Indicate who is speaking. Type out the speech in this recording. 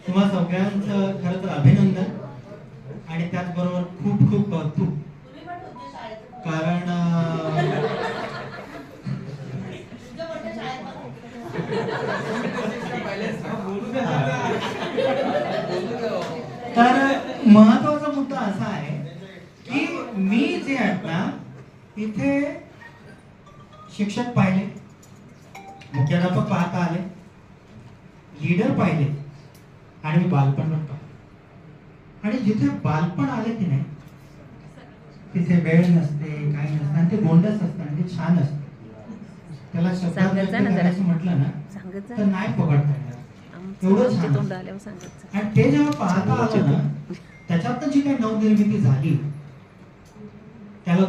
Speaker 1: तुम्हा सगळ्यांचं खरं तर अभिनंदन आणि त्याचबरोबर खूप खूप कौतुक. कारण तर महत्वाचा मुद्दा असा आहे की मी जे आहेत ना इथे शिक्षक पाहिले, मुख्याध्यापक पाहता आले, लीडर पाहिले आणि मी बालपण पण पाहिले. आणि जिथे बालपण आले की नाही तिथे वेळ नसते, काही नसते आणि ते गोंडस असतं आणि ते छान असतं. त्याला शब्दात व्यक्त करायचं म्हटलं ना तर नाही पकडता येणार, एवढं छान. आणि ते जेव्हा पाहता आलं ना त्याच्यात जी काही नवनिर्मिती झाली त्याला